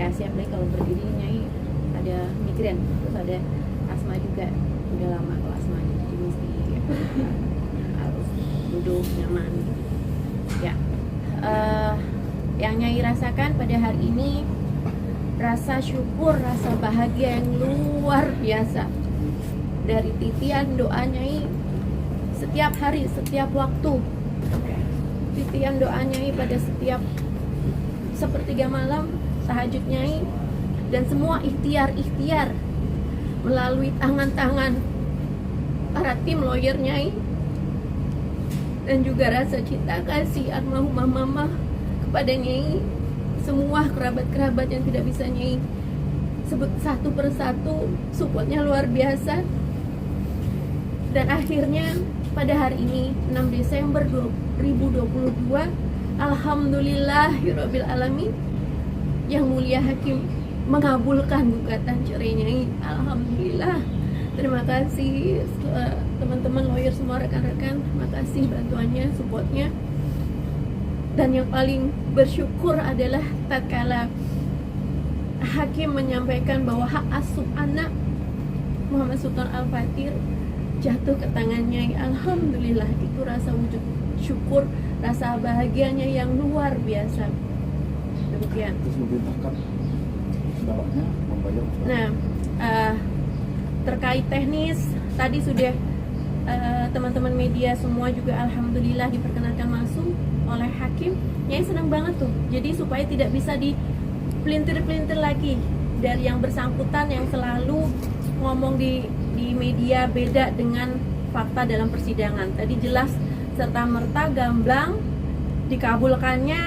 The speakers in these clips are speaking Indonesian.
Ya siap lagi kalau berdiri Nyai ada migrain, terus ada asma juga, udah lama kalau asma jadi mesti harus duduk nyaman gitu. Ya, yang Nyai rasakan pada hari ini rasa syukur, rasa bahagia yang luar biasa dari titian doa Nyai setiap hari, setiap waktu. Titian doa Nyai pada setiap sepertiga malam, tahajud Nyai, dan semua ikhtiar melalui tangan-tangan para tim lawyer Nyai, dan juga rasa cinta kasih almarhumah mama kepada Nyai, semua kerabat-kerabat yang tidak bisa Nyai sebut satu persatu, supportnya luar biasa. Dan akhirnya pada hari ini 6 Desember 2022, alhamdulillahirabbil alamin, Yang Mulia Hakim mengabulkan gugatan cerai Nyai. Alhamdulillah. Terima kasih teman-teman lawyer semua, rekan-rekan. Terima kasih bantuannya, supportnya. Dan yang paling bersyukur adalah tatkala Hakim menyampaikan bahwa hak asuh anak Muhammad Sultan Al-Fatir jatuh ke tangan Nyai. Alhamdulillah, itu rasa wujud syukur, rasa bahagianya yang luar biasa. Demikian. Terus memerintahkan saudaranya membayar. Nah, terkait teknis tadi sudah teman-teman media semua juga alhamdulillah diperkenankan masuk oleh Hakim. Nyai senang banget tuh. Jadi supaya tidak bisa dipelintir-pelintir lagi dari yang bersangkutan yang selalu ngomong di media beda dengan fakta dalam persidangan. Tadi jelas serta merta gamblang dikabulkannya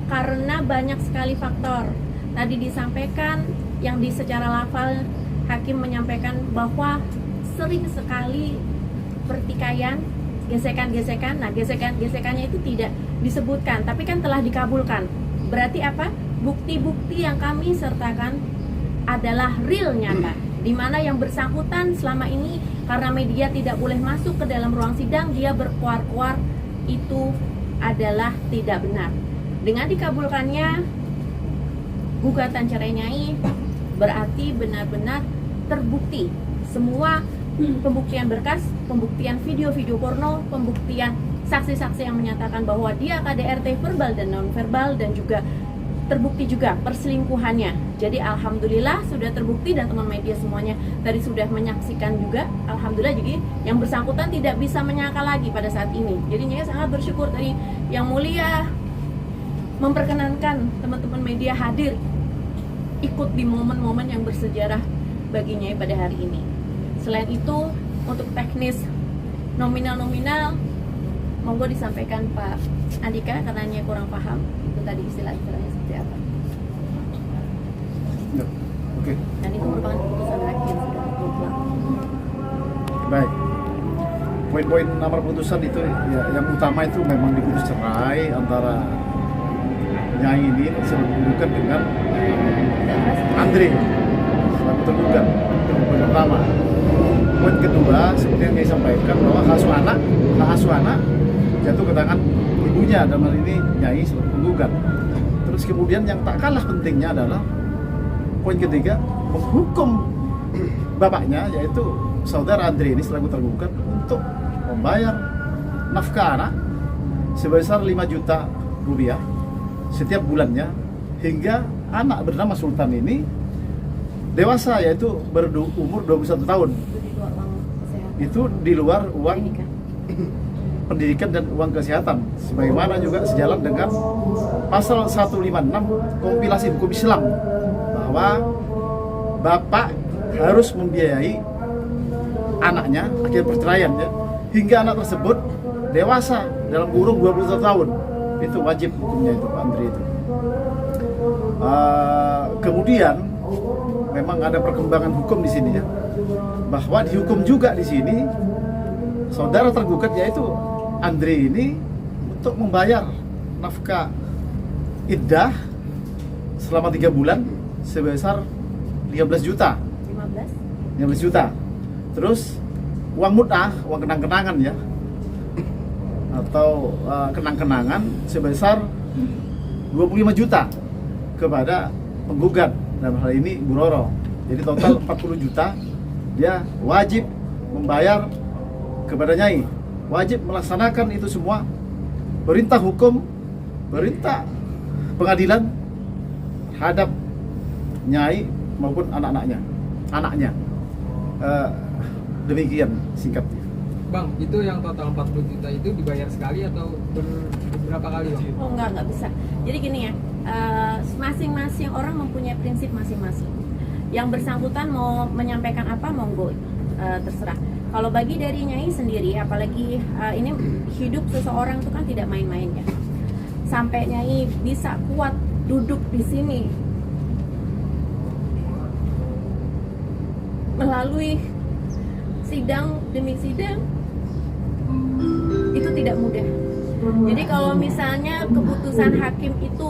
karena banyak sekali faktor. Tadi disampaikan yang secara lafal Hakim menyampaikan bahwa sering sekali pertikaian, gesekan-gesekan. Nah, gesekan-gesekannya itu tidak disebutkan, tapi kan telah dikabulkan. Berarti apa? Bukti-bukti yang kami sertakan adalah real, nyata, di mana yang bersangkutan selama ini karena media tidak boleh masuk ke dalam ruang sidang, dia berkuar-kuar, itu adalah tidak benar. Dengan dikabulkannya gugatan cerai Nyai, berarti benar-benar terbukti semua pembuktian berkas, pembuktian video-video porno, pembuktian saksi-saksi yang menyatakan bahwa dia KDRT verbal dan non-verbal, dan juga terbukti juga perselingkuhannya. Jadi alhamdulillah sudah terbukti, dan teman media semuanya tadi sudah menyaksikan juga. Alhamdulillah, jadi yang bersangkutan tidak bisa menyangka lagi pada saat ini. Jadi Nyai sangat bersyukur tadi Yang Mulia memperkenankan teman-teman media hadir ikut di momen-momen yang bersejarah bagi Nyai pada hari ini. Selain itu, untuk teknis nominal-nominal, monggo disampaikan Pak Andika karena Nyai kurang paham itu tadi istilah-istilahnya seperti apa. Ya, oke. Dan itu merupakan keputusan hakim sudah mutlak. Baik. Poin-poin amar putusan itu ya, yang utama itu memang diputus cerai antara Nyai ini tergugat dengan Andre selaku tergugat. Poin pertama. Poin kedua, seperti yang saya sampaikan bahwa hak asuh anak jatuh ke tangan ibunya, dalam hal ini Nyai selaku penggugat. Terus kemudian yang tak kalah pentingnya adalah poin ketiga, menghukum bapaknya, yaitu saudara Andre ini selaku tergugat untuk membayar nafkah anak sebesar 5 juta rupiah setiap bulannya hingga anak bernama Sultan ini dewasa, yaitu berumur 21 tahun. Itu di luar uang pendidikan dan uang kesehatan, sebagaimana juga sejalan dengan pasal 156 kompilasi hukum Islam, bahwa bapak harus membiayai anaknya akhir perceraian ya, hingga anak tersebut dewasa dalam kurung 21 tahun. Itu wajib hukumnya itu Pak Andri itu. Kemudian memang ada perkembangan hukum di sini ya, bahwa dihukum juga di sini saudara tergugat yaitu Andre ini untuk membayar nafkah iddah selama 3 bulan sebesar 15 juta. 15 juta. Terus uang mut'ah, uang kenang-kenangan ya, atau kenang-kenangan sebesar 25 juta kepada penggugat, dalam hal ini Bu Roro. Jadi total 40 juta dia wajib membayar kepada Nyai, wajib melaksanakan itu semua perintah hukum, perintah pengadilan terhadap Nyai maupun anaknya. Demikian singkatnya. Bang, itu yang total 40 juta itu dibayar sekali atau berapa kali, Bang? Oh enggak bisa. Jadi gini ya, masing-masing orang mempunyai prinsip masing-masing. Yang bersangkutan mau menyampaikan apa, monggo, terserah. Kalau bagi dari Nyai sendiri, apalagi ini hidup seseorang itu kan tidak main-main ya. Sampai Nyai bisa kuat duduk di sini melalui sidang demi sidang, itu tidak mudah. Jadi kalau misalnya keputusan hakim itu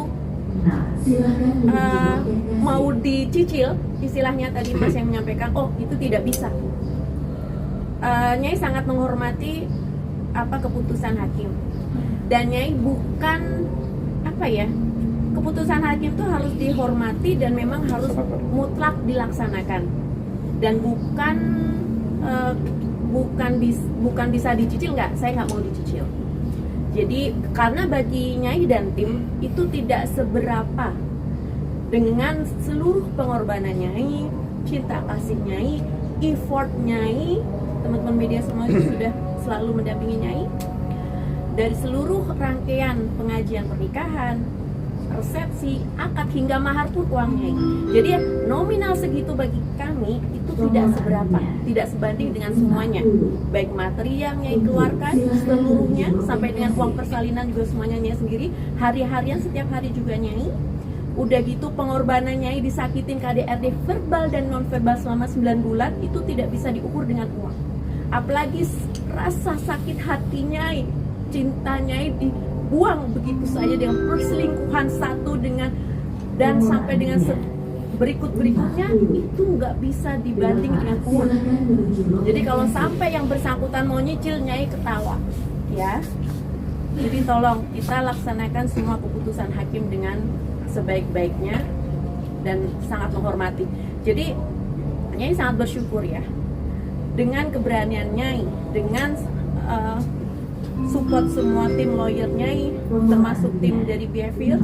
mau dicicil, istilahnya tadi Mas yang menyampaikan, oh itu tidak bisa. Nyai sangat menghormati keputusan hakim, dan Nyai bukan keputusan hakim itu harus dihormati dan memang harus mutlak dilaksanakan, dan bukan bisa dicicil. Saya nggak mau dicicil. Jadi karena bagi Nyai dan tim itu tidak seberapa dengan seluruh pengorbanan Nyai, cinta kasih Nyai, effort Nyai, teman-teman media semua juga sudah selalu mendampingi Nyai dari seluruh rangkaian pengajian pernikahan, resepsi, akad hingga mahar pun uang Nyai. Jadi nominal segitu bagi kami itu tidak seberapa, tidak sebanding dengan semuanya. Baik materi yang Nyai keluarkan seluruhnya, sampai dengan uang persalinan juga semuanya Nyai sendiri. Hari-harian setiap hari juga Nyai. Udah gitu pengorbanan Nyai disakitin KDRT verbal dan non verbal selama 9 bulan itu tidak bisa diukur dengan uang. Apalagi rasa sakit hati Nyai, cinta Nyai dibuang begitu saja dengan perselingkuhan satu dengan dan sampai dengan berikutnya itu nggak bisa dibanding dengan uang. Jadi kalau sampai yang bersangkutan mau nyicil, Nyai ketawa ya. Jadi tolong kita laksanakan semua keputusan hakim dengan sebaik-baiknya dan sangat menghormati. Jadi Nyai sangat bersyukur ya dengan keberanian Nyai, dengan support semua tim lawyer Nyai, termasuk tim dari behavior,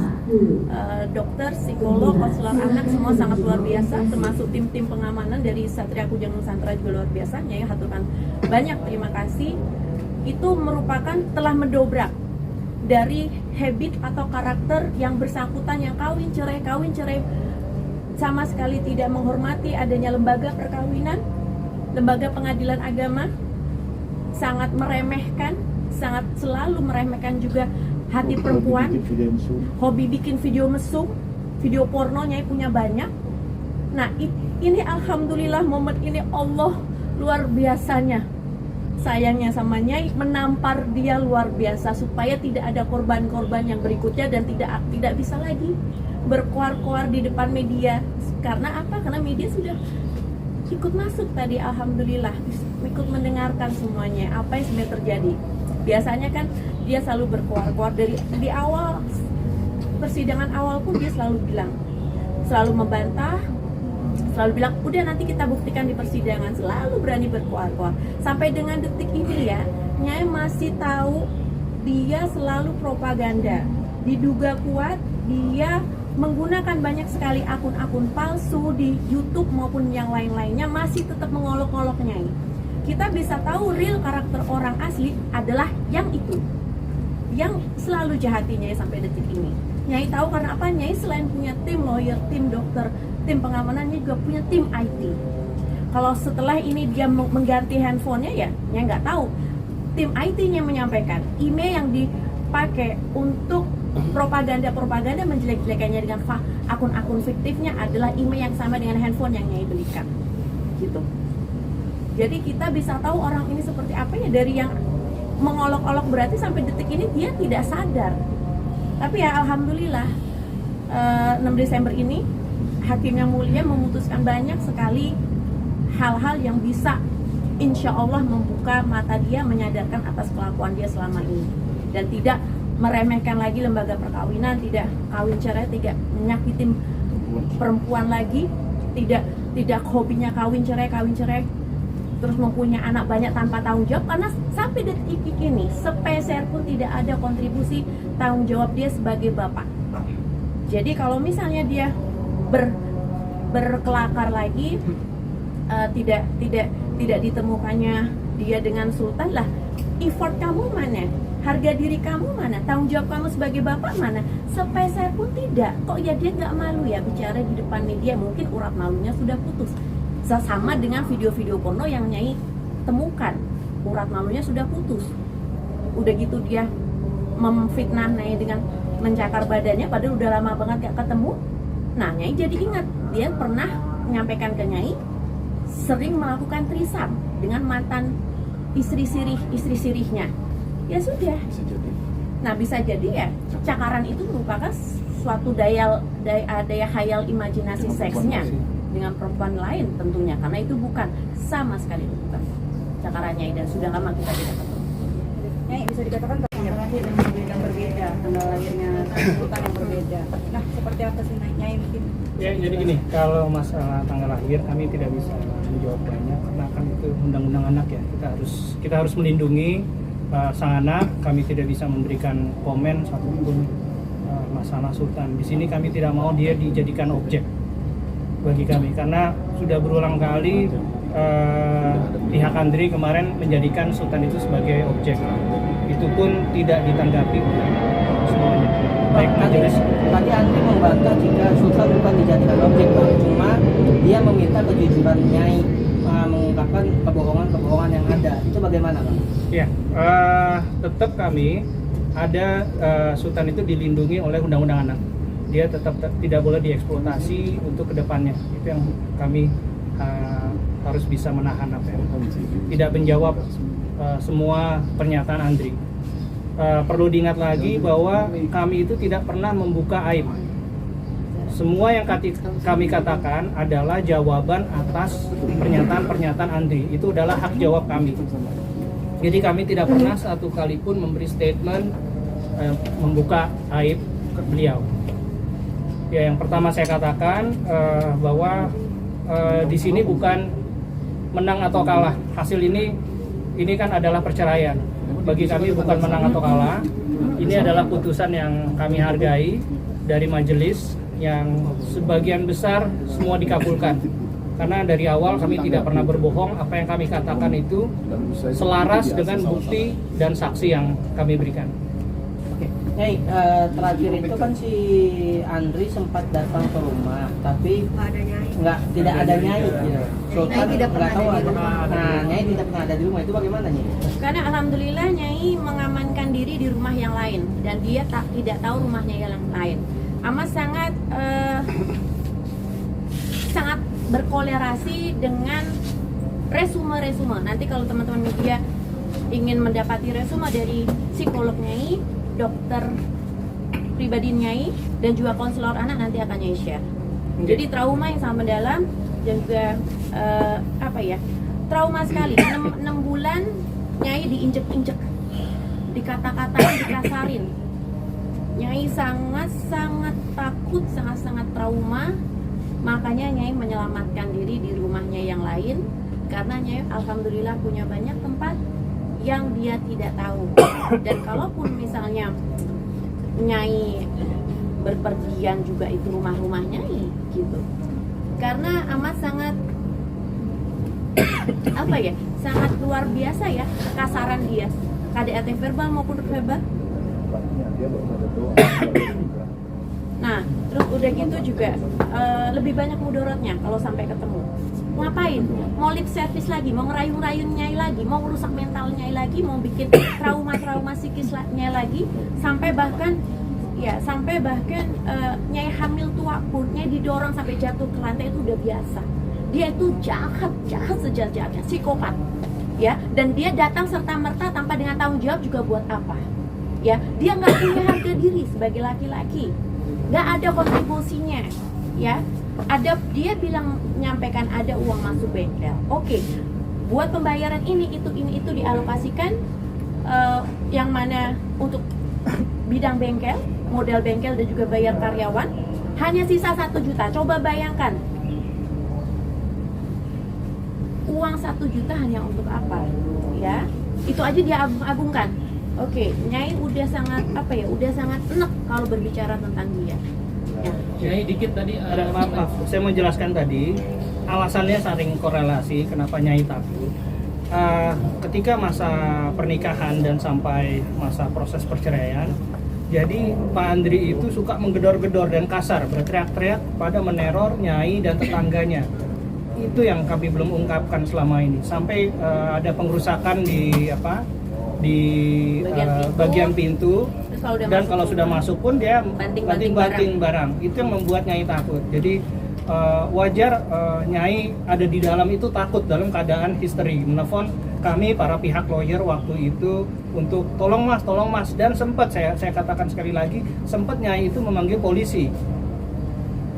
dokter, psikolog, konselor anak, semua sangat luar biasa, termasuk tim-tim pengamanan dari Satria Kujang Nusantara juga luar biasa. Nyai haturkan banyak terima kasih. Itu merupakan telah mendobrak dari habit atau karakter yang bersangkutan yang kawin cerai, sama sekali tidak menghormati adanya lembaga perkawinan, lembaga pengadilan agama, sangat meremehkan, sangat selalu meremehkan juga hati perempuan, hobi bikin video mesum, video porno Nyai punya banyak. Nah ini alhamdulillah momen ini Allah luar biasanya sayangnya sama Nyai menampar dia luar biasa supaya tidak ada korban-korban yang berikutnya dan tidak bisa lagi berkoar-koar di depan media. Karena apa? Karena media sudah ikut masuk tadi, alhamdulillah ikut mendengarkan semuanya apa yang sebenarnya terjadi. Biasanya kan dia selalu berkoar-koar dari di awal persidangan awal pun dia selalu bilang, selalu membantah, selalu bilang udah nanti kita buktikan di persidangan, selalu berani berkoar-koar. Sampai dengan detik ini ya, Nyai masih tahu dia selalu propaganda. Diduga kuat dia menggunakan banyak sekali akun-akun palsu di YouTube maupun yang lain-lainnya, masih tetap mengolok-olok Nyai. Kita bisa tahu real karakter orang asli adalah yang itu, yang selalu jahati Nyai sampai detik ini. Nyai tahu karena apa? Nyai selain punya tim lawyer, tim dokter, tim pengamanannya juga punya tim IT. Kalau setelah ini dia mengganti handphonenya ya, Nyai nggak tahu. Tim IT-nya menyampaikan email yang dipakai untuk propaganda menjelek-jelekannya dengan akun-akun fiktifnya adalah email yang sama dengan handphone yang Nyai belikan, gitu. Jadi kita bisa tahu orang ini seperti apa ya dari yang mengolok-olok, berarti sampai detik ini dia tidak sadar. Tapi ya alhamdulillah 6 Desember ini Hakim yang mulia memutuskan banyak sekali hal-hal yang bisa insya Allah membuka mata dia, menyadarkan atas kelakuan dia selama ini, dan tidak meremehkan lagi lembaga perkawinan, tidak kawin cerai, tidak menyakitin perempuan lagi, tidak hobinya kawin cerai, terus mempunyai anak banyak tanpa tanggung jawab, karena sampai detik ini sepeser pun tidak ada kontribusi tanggung jawab dia sebagai bapak. Jadi kalau misalnya dia berkelakar lagi, tidak ditemukannya dia dengan sultan, lah effort kamu mana, harga diri kamu mana, tanggung jawab kamu sebagai bapak mana, sepeser pun tidak. Kok ya dia nggak malu ya bicara di depan media, mungkin urat malunya sudah putus. Sama dengan video-video porno yang Nyai temukan, urat malunya sudah putus. Udah gitu dia memfitnah Nyai dengan mencakar badannya, padahal udah lama banget gak ketemu. Nah, Nyai jadi ingat, dia pernah menyampaikan ke Nyai sering melakukan trisam dengan mantan istri sirihnya. Ya sudah. Nah, bisa jadi ya cakaran itu merupakan suatu daya khayal imajinasi seksnya dengan perempuan lain tentunya, karena itu bukan sama sekali, itu bukan cakarannya. Dan sudah lama kita tidak ketemu. Nyai, bisa dikatakan tanggal lahir yang berbeda, tanggal lahirnya sultan yang berbeda. Nah, seperti apa sih Nyai mungkin? Ya, jadi gini, kalau masalah tanggal lahir kami tidak bisa menjawab banyak karena kan itu undang-undang anak ya. Kita harus melindungi sang anak. Kami tidak bisa memberikan komen satupun masalah sultan. Di sini kami tidak mau dia dijadikan objek bagi kami, karena sudah berulang kali pihak Andri kemarin menjadikan sultan itu sebagai objek. Itu pun tidak ditanggapi semuanya. Baik majelis. Tadi Andri membantah jika sultan bukan dijadikan objek, Bang. Cuma dia meminta kejujuran Nyai mengungkapkan kebohongan yang ada. Itu bagaimana, Bang? Ya, tetap kami ada sultan itu dilindungi oleh undang-undang anak. Dia tetap tidak boleh dieksploitasi untuk kedepannya. Itu yang kami harus bisa menahan apa ya. Tidak menjawab semua pernyataan Andri. Perlu diingat lagi bahwa kami itu tidak pernah membuka aib. Semua yang kami katakan adalah jawaban atas pernyataan-pernyataan Andri. Itu adalah hak jawab kami. Jadi kami tidak pernah satu kali pun memberi statement membuka aib beliau. Ya, yang pertama saya katakan bahwa di sini bukan menang atau kalah. Hasil ini kan adalah perceraian. Bagi kami bukan menang atau kalah. Ini adalah putusan yang kami hargai dari majelis yang sebagian besar semua dikabulkan. Karena dari awal kami tidak pernah berbohong, apa yang kami katakan itu selaras dengan bukti dan saksi yang kami berikan. Oke, Nyai, terakhir itu kan si Andri sempat datang ke rumah, tapi tidak ada Nyai gitu. Sultan tidak pernah nggak tahu ada di rumah. Nah, Nyai tidak pernah ada di rumah, itu bagaimana, Nyai? Karena alhamdulillah Nyai mengamankan diri di rumah yang lain dan dia tidak tahu rumahnya yang lain. Amat sangat berkolerasi dengan resume. Nanti kalau teman-teman media ingin mendapati resume dari psikolog Nyai, dokter pribadi Nyai, dan juga konselor anak, nanti akan Nyai share. Jadi trauma yang sangat mendalam dan juga trauma sekali. 6 bulan Nyai diinjek-injek, dikata-katain, dikasarin. Nyai sangat takut, sangat trauma. Makanya Nyai menyelamatkan diri di rumahnya yang lain, karena Nyai alhamdulillah punya banyak tempat yang dia tidak tahu. Dan kalaupun misalnya Nyai berpergian juga itu rumah-rumah Nyai gitu. Karena amat sangat sangat luar biasa ya kasaran dia, KDRT verbal maupun verbal. Nah, terus udah gitu juga lebih banyak mudaratnya kalau sampai ketemu. Ngapain? Mau lip service lagi, mau ngerayu-ngerayu Nyai lagi, mau merusak mental Nyai lagi, mau bikin trauma psikisnya lagi, sampai bahkan Nyai hamil tua pun Nyai didorong sampai jatuh ke lantai, itu udah biasa. Dia itu jahat sejahat-jahatnya, psikopat. Ya, dan dia datang serta-merta tanpa dengan tanggung jawab juga buat apa? Ya, dia nggak punya harga diri sebagai laki-laki. Nggak ada kontribusinya, ya. Dia bilang menyampaikan ada uang masuk bengkel. Oke, buat pembayaran ini itu dialokasikan yang mana untuk bidang bengkel, modal bengkel dan juga bayar karyawan. hanya sisa 1 juta. Coba bayangkan, uang 1 juta hanya untuk apa? Ya, itu aja dia agung-agungkan. Oke, Nyai udah sangat udah sangat enek kalau berbicara tentang dia. Ya. Nyai dikit tadi Ada maaf, saya mau jelaskan tadi alasannya saling korelasi kenapa Nyai takut. Ketika masa pernikahan dan sampai masa proses perceraian, jadi Pak Andri itu suka menggedor-gedor dan kasar, berteriak-teriak pada meneror Nyai dan tetangganya. Itu yang kami belum ungkapkan selama ini. Sampai ada pengrusakan di bagian pintu. Terus kalau udah Dan masuk kalau sudah rumah, masuk pun dia banting-banting banting barang. Itu yang membuat Nyai takut. Jadi wajar Nyai ada di dalam itu takut dalam keadaan histeri. Menelpon kami para pihak lawyer waktu itu untuk tolong mas, dan sempat saya katakan sekali lagi, sempat Nyai itu memanggil polisi.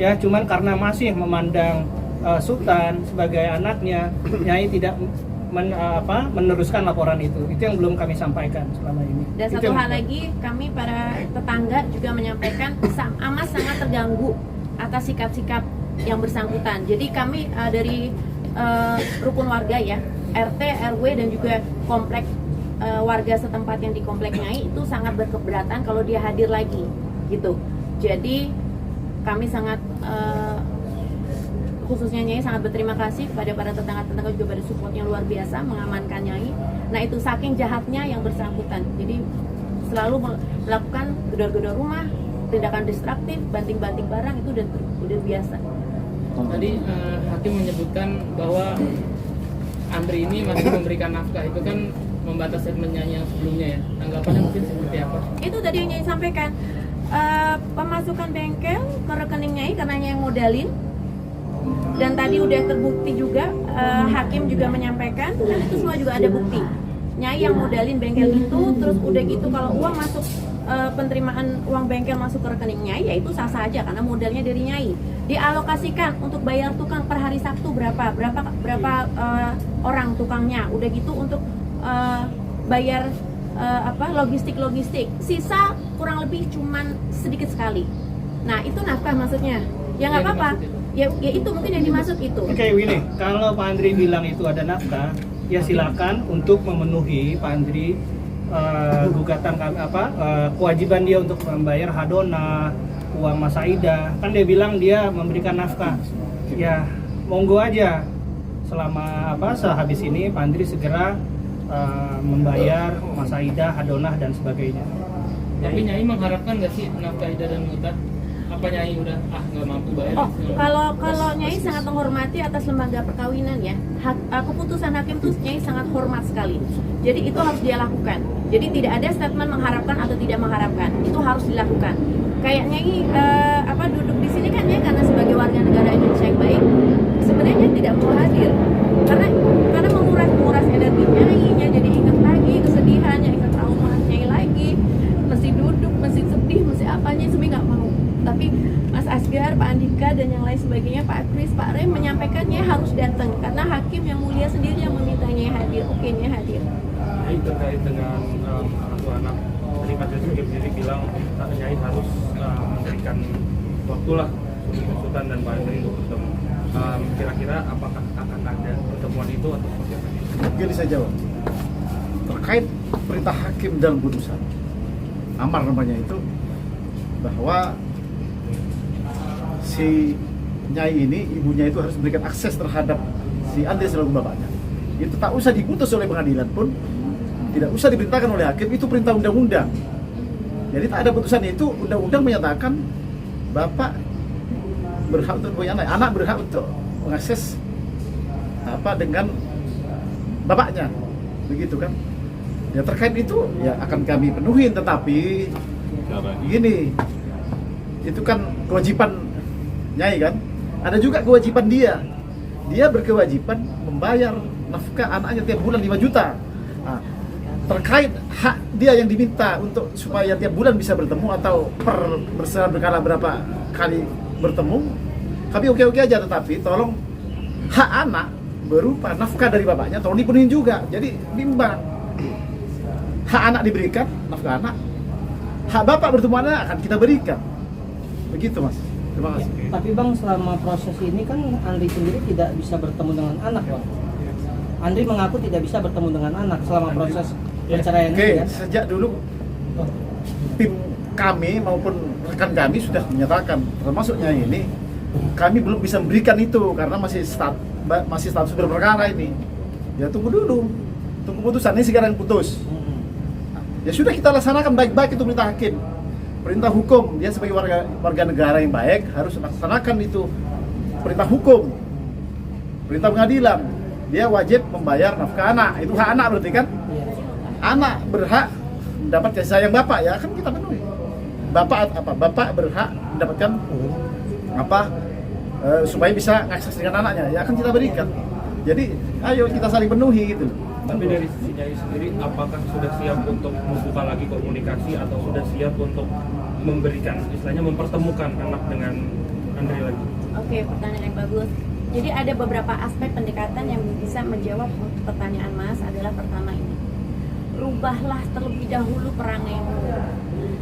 Ya, cuman karena masih memandang Sultan sebagai anaknya, Nyai tidak meneruskan laporan itu. Itu yang belum kami sampaikan selama ini. Dan Itu satu yang- hal lagi, kami para tetangga juga menyampaikan amat sangat terganggu atas sikap-sikap yang bersangkutan. Jadi kami dari rukun warga ya, RT, RW dan juga komplek warga setempat yang di komplek Nyai itu sangat berkeberatan kalau dia hadir lagi, gitu. Jadi kami sangat khususnya Nyai sangat berterima kasih kepada para tetangga-tetangga juga pada supportnya luar biasa mengamankan Nyai. Nah itu saking jahatnya yang bersangkutan. Jadi selalu melakukan gedor-gedor rumah, tindakan destruktif, banting-banting barang itu udah biasa. Tadi hakim menyebutkan bahwa Andri ini masih memberikan nafkah, itu kan membantah statement Nyai yang sebelumnya ya. Tanggapannya mungkin seperti apa? Itu tadi yang Nyai sampaikan, pemasukan bengkel ke rekening Nyai karena Nyai yang modalin. Dan tadi udah terbukti juga, hakim juga menyampaikan, dan itu semua juga ada bukti. Nyai yang modalin bengkel itu, terus udah gitu kalau uang masuk, penerimaan uang bengkel masuk ke rekening Nyai, ya itu sah-sah aja karena modalnya dari Nyai. Dialokasikan untuk bayar tukang per hari Sabtu berapa orang tukangnya, udah gitu untuk bayar logistik. Sisa kurang lebih cuman sedikit sekali. Nah itu nafkah maksudnya. Ya nggak apa-apa. Ya itu mungkin yang dimaksud itu. Oke, Winnie, kalau Pak Andri bilang itu ada nafkah, ya silakan untuk memenuhi Pak Andri gugatan kami kewajiban dia untuk membayar hadona, uang Mas Aida. Kan dia bilang dia memberikan nafkah. Ya, monggo aja. Selama sehabis ini Pak Andri segera membayar Mas Aida, hadonah dan sebagainya. Tapi Nyai mengharapkan nggak sih nafkah Aida dan Muta? Apa Nyai udah nggak mampu bayar? Oh, kalau Nyai sangat menghormati atas lembaga perkawinan ya. Keputusan hakim tuh Nyai sangat hormat sekali. Jadi itu harus dia lakukan. Jadi tidak ada statement mengharapkan atau tidak mengharapkan. Itu harus dilakukan. Kayak Nyai duduk di sini kan Nyai karena sebagai warga negara Indonesia yang baik, sebenarnya Nyai tidak mau hadir. Karena menguras energi Nyai jadi ingat lagi kesedihannya, ingat trauma Nyai lagi. Mesti duduk, mesti sedih, mesti apa Nyai sebenarnya nggak mau. Tapi Mas Asgar, Pak Andika dan yang lain sebagainya, Pak Kris, Pak Rem menyampaikannya harus datang karena hakim yang mulia sendiri yang memintanya hadir. Oke, Nyai hadir. Ini terkait dengan orang tua anak, tadi Majelis Hakim sendiri bilang Nyai harus memberikan waktulah untuk Sultan dan Pak Andri untuk bertemu. Kira-kira apakah akan ada pertemuan itu atau seperti apa? Mungkin saya jawab terkait perintah hakim dalam putusan amar namanya itu, bahwa si Nyai ini, ibunya itu harus memberikan akses terhadap si Andri selaku bapaknya. Itu tak usah diputus oleh pengadilan pun, tidak usah diperintahkan oleh hakim, itu perintah undang-undang. Jadi tak ada putusan itu, undang-undang menyatakan bapak berhak untuk punya anak berhak untuk mengakses dengan bapaknya, begitu kan? Ya terkait itu ya akan kami penuhin, tetapi gini, itu kan kewajiban Nyai kan, ada juga kewajiban dia berkewajiban membayar nafkah anaknya tiap bulan 5 juta. Nah, terkait hak dia yang diminta untuk supaya tiap bulan bisa bertemu atau berkala berapa kali bertemu, kami oke-oke aja, tetapi tolong hak anak berupa nafkah dari bapaknya tolong dipenuhi juga. Jadi bimbang, hak anak diberikan nafkah anak, hak bapak bertemu anak akan kita berikan, begitu Mas. Terima kasih. Tapi Bang, selama proses ini kan Andri sendiri tidak bisa bertemu dengan anak, Bang. Andri mengaku tidak bisa bertemu dengan anak selama proses perceraian Oke, ini kan? sejak dulu tim kami maupun rekan kami sudah menyatakan, termasuknya ini, kami belum bisa memberikan itu karena masih status berperkara ini. Ya tunggu dulu, tunggu putusan ini sekarang putus. Ya sudah kita laksanakan baik-baik itu perintah hakim, perintah hukum. Dia sebagai warga negara yang baik harus laksanakan itu perintah hukum, perintah pengadilan. Dia wajib membayar nafkah anak. Itu hak anak berarti kan? Anak berhak mendapat kasih sayang bapak, ya kan kita penuhi. Bapak berhak mendapatkan supaya bisa ngakses dengan anaknya, ya akan kita berikan. Jadi ayo kita saling penuhi gitu. Tapi dari sisi Nyai sendiri, apakah sudah siap untuk membuka lagi komunikasi atau sudah siap untuk memberikan, istilahnya mempertemukan anak dengan Andri lagi? Oke, pertanyaan yang bagus. Jadi ada beberapa aspek pendekatan yang bisa menjawab pertanyaan Mas. Adalah pertama ini, rubahlah terlebih dahulu perangaimu.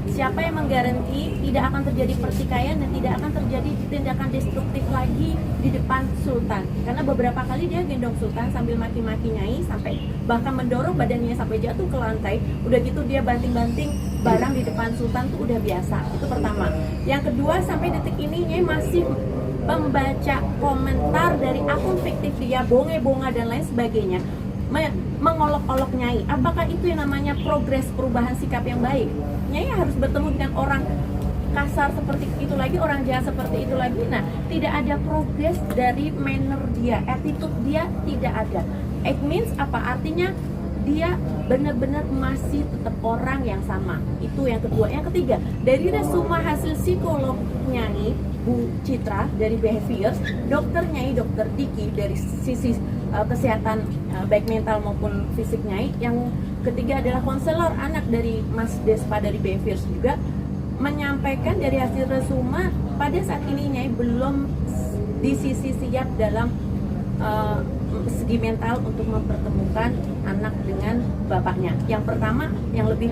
Siapa yang menggaranti tidak akan terjadi pertikaian dan tidak akan terjadi tindakan destruktif lagi di depan Sultan? Karena beberapa kali dia gendong Sultan sambil maki-maki Nyai, sampai bahkan mendorong badannya sampai jatuh ke lantai. Udah gitu dia banting-banting barang di depan Sultan tuh udah biasa. Itu pertama. Yang kedua, sampai detik ini Nyai masih membaca komentar dari akun fiktif dia, bonge-bonga dan lain sebagainya, mengolok-olok Nyai. Apakah itu yang namanya progres perubahan sikap yang baik? Nyai harus bertemu dengan orang kasar seperti itu lagi, orang jahat seperti itu lagi. Nah, tidak ada progres dari manner dia, attitude dia tidak ada. It means apa? Artinya dia benar-benar masih tetap orang yang sama. Itu yang kedua. Yang ketiga, dari resume hasil psikolog Nyai Bu Citra dari Behaviors, dokter Nyai, dokter Diki dari sisi kesehatan baik mental maupun fisik Nyai. Yang ketiga adalah konselor anak dari Mas Despa dari Behaviors juga menyampaikan dari hasil resume pada saat ini Nyai belum di sisi siap dalam segi mental untuk mempertemukan anak dengan bapaknya. Yang pertama, yang lebih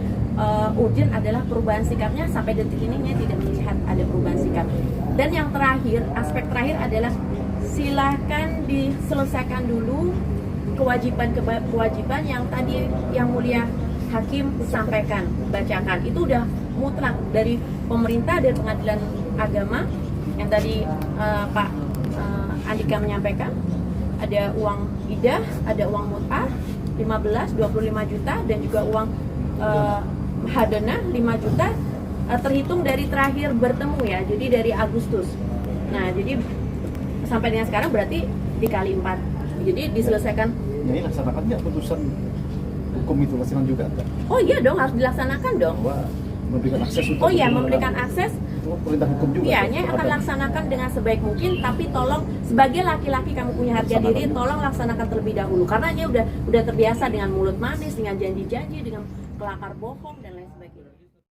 urgent adalah perubahan sikapnya. Sampai detik ini Nyai tidak melihat ada perubahan sikap. Dan yang terakhir, aspek terakhir adalah silakan diselesaikan dulu kewajiban yang tadi yang mulia hakim sampaikan, bacakan. Itu udah mutlak dari pemerintah, dari pengadilan agama yang tadi Pak Andika menyampaikan. Ada uang idah, ada uang mut'ah 15, 25 juta dan juga uang hadana 5 juta terhitung dari terakhir bertemu ya, jadi dari Agustus. Nah, jadi sampai dengan sekarang berarti dikali 4. Jadi diselesaikan. Nyai laksanakan nggak putusan hukum itu, laksanakan juga enggak? Oh iya dong, harus dilaksanakan dong. Bahwa memberikan akses untuk Oh iya, memberikan akses. itu perintah hukum juga. Iya, Nyai akan laksanakan dengan sebaik mungkin, tapi tolong sebagai laki-laki kamu punya harga diri, tolong laksanakan terlebih dahulu karena Nyai udah terbiasa dengan mulut manis, dengan janji-janji, dengan kelakar bohong dan lain